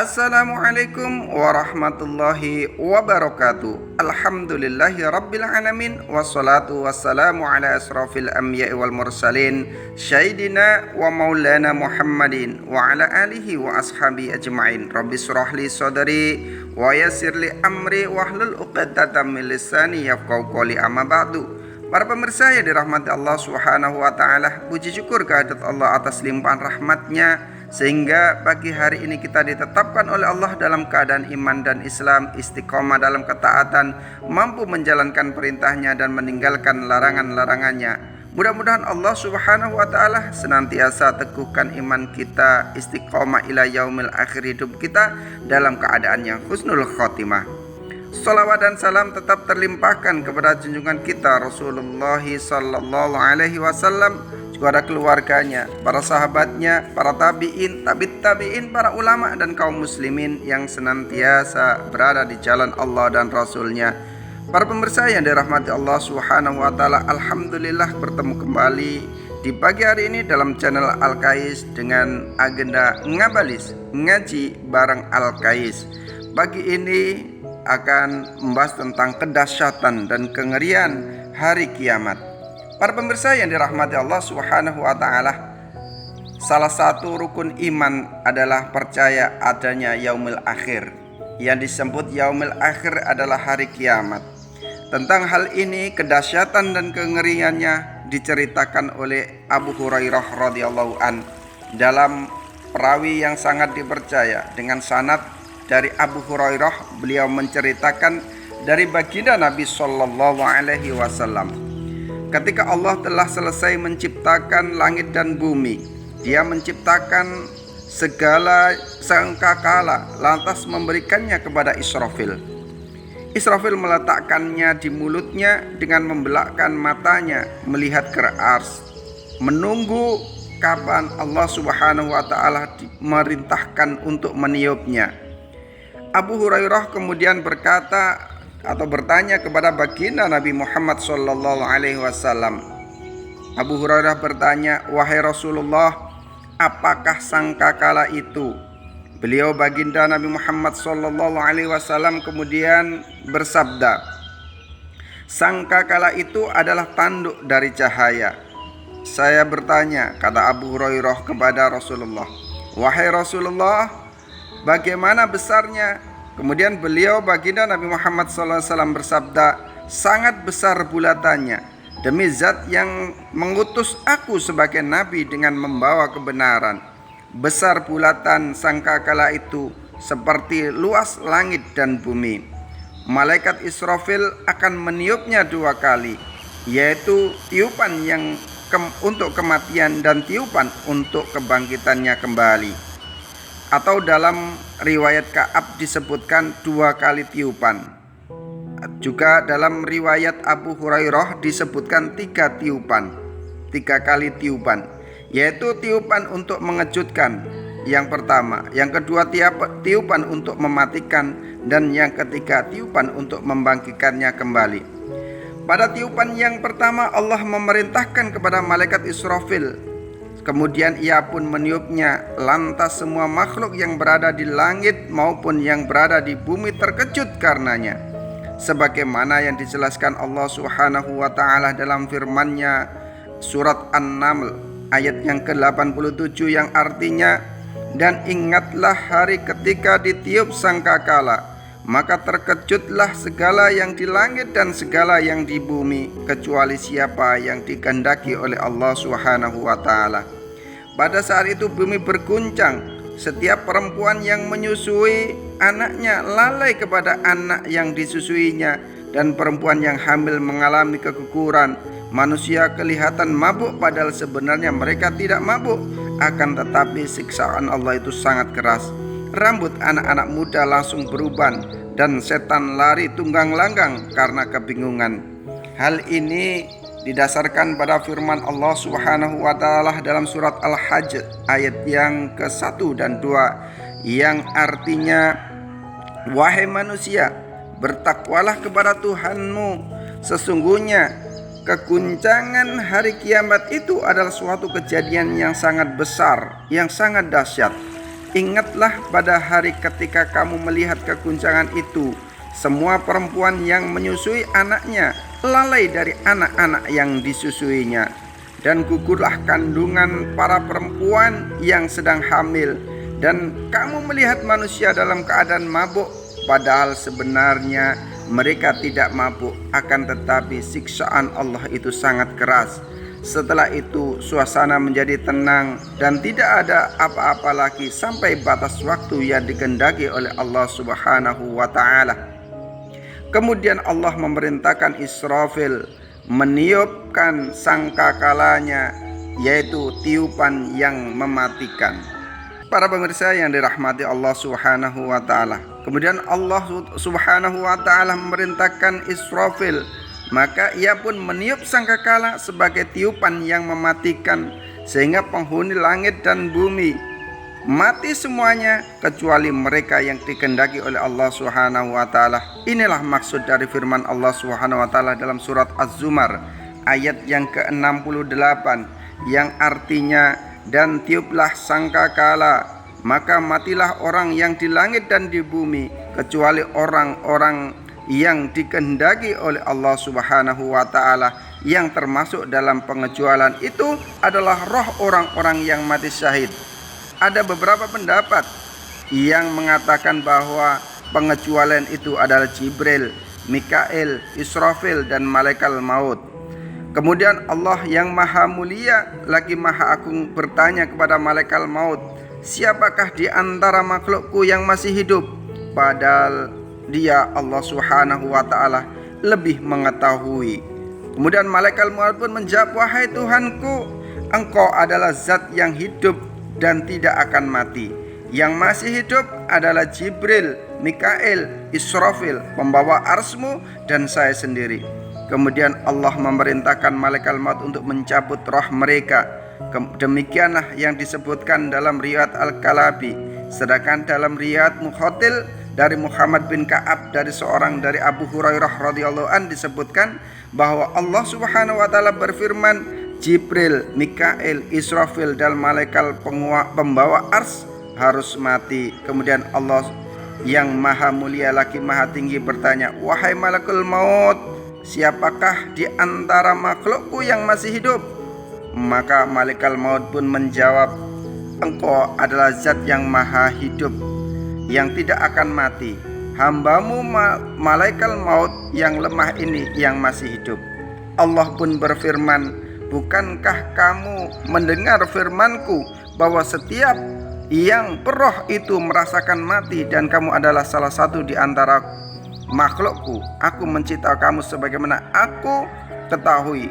Assalamualaikum warahmatullahi wabarakatuh. Alhamdulillahi rabbil alamin. Wassalatu wassalamu ala asrafil anbiya'i wal mursalin Sayyidina wa maulana Muhammadin wa ala alihi wa ashabi ajma'in. Rabbi surahli sadri wa yassirli amri wahlul uqdatam min lisani yafqahu qawli, amma ba'du. Para pemirsa yang dirahmati Allah Subhanahu wa taala, puji syukur kehadirat Allah atas limpahan rahmatnya sehingga pagi hari ini kita ditetapkan oleh Allah dalam keadaan iman dan Islam, istiqomah dalam ketaatan, mampu menjalankan perintahnya dan meninggalkan larangan-larangannya. Mudah-mudahan Allah Subhanahu wa taala senantiasa teguhkan iman kita, istiqomah ila yaumil akhir hidup kita dalam keadaan yang husnul khotimah. Salawat dan salam tetap terlimpahkan kepada junjungan kita Rasulullah sallallahu alaihi wasallam, kepada keluarganya, para sahabatnya, para tabi'in, tabi'in, para ulama dan kaum muslimin yang senantiasa berada di jalan Allah dan Rasulnya. Para pemirsa yang dirahmati Allah Subhanahu wa taala, alhamdulillah bertemu kembali di pagi hari ini dalam channel Al-Kais dengan agenda ngabalis, ngaji bareng Al-Kais. Pagi ini akan membahas tentang kedahsyatan dan kengerian hari kiamat. Para pemirsa yang dirahmati Allah Subhanahu wa taala, salah satu rukun iman adalah percaya adanya yaumil akhir. Yang disebut yaumil akhir adalah hari kiamat. Tentang hal ini, kedahsyatan dan kengeriannya diceritakan oleh Abu Hurairah radhiyallahu an dalam perawi yang sangat dipercaya. Dengan sanad dari Abu Hurairah, beliau menceritakan dari baginda Nabi sallallahu alaihi wasallam, ketika Allah telah selesai menciptakan langit dan bumi, Dia menciptakan segala sangkakala, lantas memberikannya kepada Israfil. Israfil meletakkannya di mulutnya dengan membelakkan matanya melihat ke ars, menunggu kapan Allah Subhanahu wa taala merintahkan untuk meniupnya. Abu Hurairah kemudian berkata atau bertanya kepada baginda Nabi Muhammad sallallahu alaihi wasallam. Abu Hurairah bertanya, "Wahai Rasulullah, apakah sangkakala itu?" Beliau baginda Nabi Muhammad sallallahu alaihi wasallam kemudian bersabda, "Sangkakala itu adalah tanduk dari cahaya." Saya bertanya, kata Abu Hurairah kepada Rasulullah, "Wahai Rasulullah, bagaimana besarnya?" Kemudian beliau baginda Nabi Muhammad SAW bersabda, "Sangat besar bulatannya. Demi zat yang mengutus aku sebagai nabi dengan membawa kebenaran. Besar bulatan sangkakala itu seperti luas langit dan bumi. Malaikat Israfil akan meniupnya 2 kali, yaitu tiupan yang untuk kematian dan tiupan untuk kebangkitannya kembali." Atau dalam riwayat Ka'ab disebutkan 2 kali tiupan. Juga dalam riwayat Abu Hurairah disebutkan 3 tiupan, 3 kali tiupan, yaitu tiupan untuk mengejutkan yang pertama, yang kedua tiupan untuk mematikan, dan yang ketiga tiupan untuk membangkitkannya kembali. Pada tiupan yang pertama Allah memerintahkan kepada malaikat Israfil, kemudian ia pun meniupnya, lantas semua makhluk yang berada di langit maupun yang berada di bumi terkejut karenanya. Sebagaimana yang dijelaskan Allah Subhanahu wa taala dalam firman-Nya surat An-Naml ayat yang ke-87 yang artinya, "Dan ingatlah hari ketika ditiup sangkakala, maka terkejutlah segala yang di langit dan segala yang di bumi, kecuali siapa yang dikehendaki oleh Allah Subhanahu wa taala. Pada saat itu bumi berguncang, setiap perempuan yang menyusui anaknya lalai kepada anak yang disusuinya, dan perempuan yang hamil mengalami keguguran. Manusia kelihatan mabuk padahal sebenarnya mereka tidak mabuk, akan tetapi siksaan Allah itu sangat keras. Rambut anak-anak muda langsung beruban, dan setan lari tunggang langgang karena kebingungan." Hal ini didasarkan pada firman Allah Subhanahu wa taala dalam surat Al-Hajj ayat yang ke-1 dan 2 yang artinya, "Wahai manusia, bertakwalah kepada Tuhanmu. Sesungguhnya keguncangan hari kiamat itu adalah suatu kejadian yang sangat besar, yang sangat dahsyat. Ingatlah pada hari ketika kamu melihat keguncangan itu, semua perempuan yang menyusui anaknya lalai dari anak-anak yang disusuinya, dan gugurlah kandungan para perempuan yang sedang hamil, dan kamu melihat manusia dalam keadaan mabuk, padahal sebenarnya mereka tidak mabuk, akan tetapi siksaan Allah itu sangat keras. Setelah itu suasana menjadi tenang dan tidak ada apa-apa lagi sampai batas waktu yang dikehendaki oleh Allah Subhanahu wa taala. Kemudian Allah memerintahkan Israfil meniupkan sangkakalanya, yaitu tiupan yang mematikan. Para pemirsa yang dirahmati Allah Subhanahu wa taala. Kemudian Allah Subhanahu wa taala memerintahkan Israfil, maka ia pun meniup sangkakala sebagai tiupan yang mematikan, sehingga penghuni langit dan bumi mati semuanya kecuali mereka yang dikehendaki oleh Allah Subhanahu wa taala. Inilah maksud dari firman Allah Subhanahu wa taala dalam surat Az-Zumar ayat yang ke-68 yang artinya, dan tiuplah sangkakala, maka matilah orang yang di langit dan di bumi kecuali orang-orang yang dikehendaki oleh Allah Subhanahu wa taala. Yang termasuk dalam pengecualian itu adalah roh orang-orang yang mati syahid. Ada beberapa pendapat yang mengatakan bahwa pengecualian itu adalah Jibril, Mikail, Israfil, dan malaikat maut. Kemudian Allah yang maha mulia lagi maha agung bertanya kepada malaikat maut, siapakah di antara makhlukku yang masih hidup? Padahal Dia, Allah Subhanahu wa taala, lebih mengetahui. Kemudian malaikat maut pun menjawab, wahai Tuhanku, Engkau adalah zat yang hidup dan tidak akan mati. Yang masih hidup adalah Jibril, Mikail, Israfil, pembawa arsmu, dan saya sendiri. Kemudian Allah memerintahkan malaikat maut untuk mencabut roh mereka. Demikianlah yang disebutkan dalam riwayat Al-Kalabi. Sedangkan dalam riwayat Mukhatil dari Muhammad bin Ka'ab dari seorang dari Abu Hurairah radhiyallahu an disebutkan bahwa Allah Subhanahu wa taala berfirman, Jibril, Mikail, Israfil, dan malaikat pembawa ars harus mati. Kemudian Allah yang maha mulia lagi maha tinggi bertanya, wahai malakul maut, siapakah di antara makhlukku yang masih hidup? Maka malaikat maut pun menjawab, Engkau adalah zat yang maha hidup, yang tidak akan mati. Hambamu malaikat maut yang lemah ini yang masih hidup. Allah pun berfirman, bukankah kamu mendengar firmanku bahwa setiap yang berroh itu merasakan mati, dan kamu adalah salah satu di antara makhlukku. Aku mencipta kamu sebagaimana aku ketahui,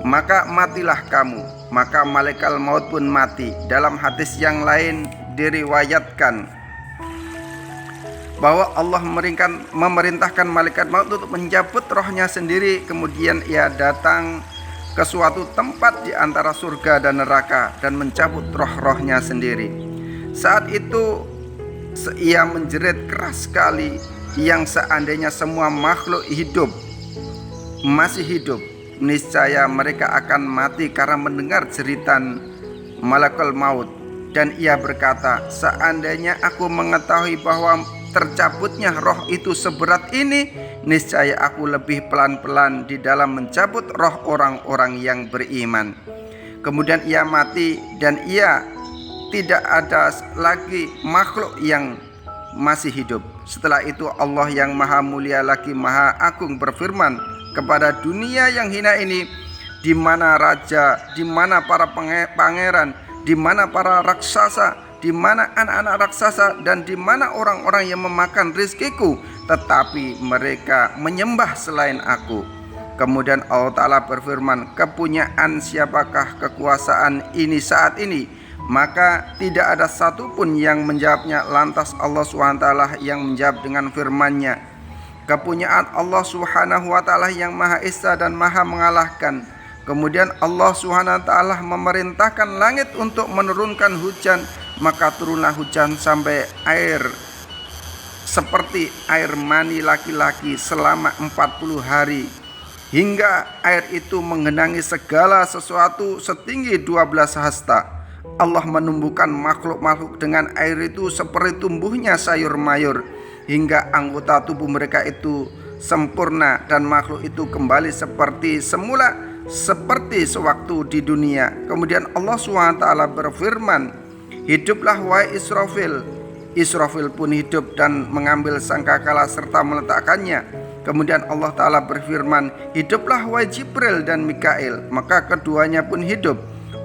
maka matilah kamu. Maka malaikat maut pun mati. Dalam hadis yang lain diriwayatkan bahwa Allah memerintahkan malaikat maut untuk mencabut rohnya sendiri. Kemudian ia datang ke suatu tempat di antara surga dan neraka dan mencabut roh-rohnya sendiri. Saat itu ia menjerit keras sekali, yang seandainya semua makhluk hidup masih hidup, niscaya mereka akan mati karena mendengar jeritan malaikat maut. Dan ia berkata, seandainya aku mengetahui bahwa tercabutnya roh itu seberat ini, niscaya aku lebih pelan-pelan di dalam mencabut roh orang-orang yang beriman. Kemudian ia mati dan ia tidak ada lagi makhluk yang masih hidup. Setelah itu Allah yang maha mulia lagi maha agung berfirman kepada dunia yang hina ini, di mana raja, di mana para pangeran, di mana para raksasa, di mana anak-anak raksasa, dan di mana orang-orang yang memakan rizkiku, tetapi mereka menyembah selain aku. Kemudian Allah Ta'ala berfirman, kepunyaan siapakah kekuasaan ini saat ini? Maka tidak ada satupun yang menjawabnya. Lantas Allah SWT yang menjawab dengan firman-Nya, kepunyaan Allah Subhanahu wa taala yang Maha Esa dan Maha mengalahkan. Kemudian Allah Subhanahu wa taala memerintahkan langit untuk menurunkan hujan, maka turunlah hujan sampai air seperti air mani laki-laki selama 40 hari, hingga air itu menggenangi segala sesuatu setinggi 12 hasta. Allah menumbuhkan makhluk-makhluk dengan air itu seperti tumbuhnya sayur mayur, hingga anggota tubuh mereka itu sempurna dan makhluk itu kembali seperti semula, seperti sewaktu di dunia. Kemudian Allah SWT berfirman, hiduplah wahai Israfil. Israfil pun hidup dan mengambil sangkakala serta meletakkannya. Kemudian Allah Ta'ala berfirman, hiduplah wahai Jibril dan Mikail. Maka keduanya pun hidup.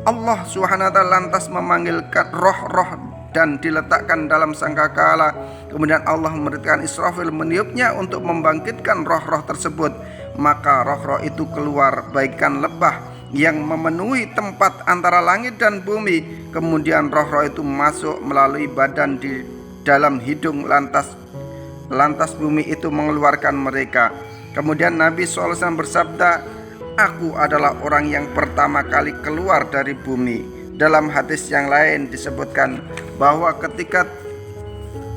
Allah SWT lantas memanggilkan roh-roh dan diletakkan dalam sangkakala. Kemudian Allah memerintahkan Israfil meniupnya untuk membangkitkan roh-roh tersebut. Maka roh-roh itu keluar bagaikan lebah yang memenuhi tempat antara langit dan bumi. Kemudian roh-roh itu masuk melalui badan di dalam hidung, lantas bumi itu mengeluarkan mereka. Kemudian Nabi SAW bersabda, aku adalah orang yang pertama kali keluar dari bumi. Dalam hadis yang lain disebutkan bahwa ketika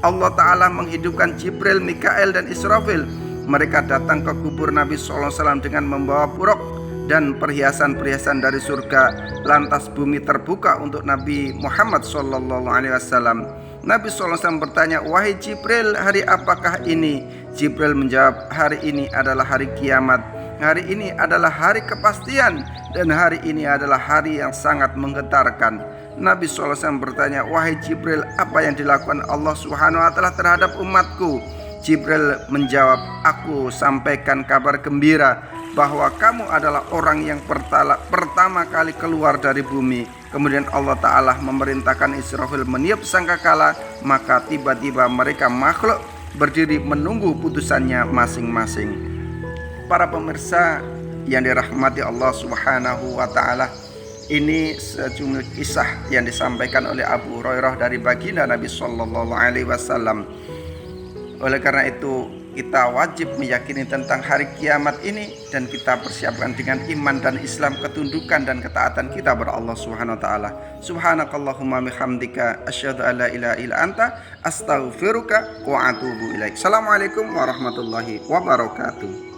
Allah Ta'ala menghidupkan Jibril, Mikail dan Israfil, mereka datang ke kubur Nabi SAW dengan membawa buruk dan perhiasan-perhiasan dari surga. Lantas bumi terbuka untuk Nabi Muhammad SAW. Nabi SAW bertanya, wahai Jibril, hari apakah ini? Jibril menjawab, hari ini adalah hari kiamat. Hari ini adalah hari kepastian, dan hari ini adalah hari yang sangat menggetarkan. Nabi SAW bertanya, wahai Jibril, apa yang dilakukan Allah SWT terhadap umatku? Jibril menjawab, aku sampaikan kabar gembira bahwa kamu adalah orang yang pertama kali keluar dari bumi. Kemudian Allah Ta'ala memerintahkan Israfil meniup sangkakala, maka tiba-tiba mereka makhluk berdiri menunggu putusannya masing-masing. Para pemirsa yang dirahmati Allah Subhanahu wa Ta'ala, ini sejumlah kisah yang disampaikan oleh Abu Hurairah dari baginda Nabi Sallallahu Alaihi Wasallam. Oleh karena itu kita wajib meyakini tentang hari kiamat ini, dan kita persiapkan dengan iman dan Islam, ketundukan dan ketaatan kita kepada Allah Subhanahu wa Ta'ala. Subhanakallahumma bihamdika asyhadu an la ilaha illa anta astaghfiruka wa atubu ilaik. Assalamualaikum warahmatullahi wabarakatuh.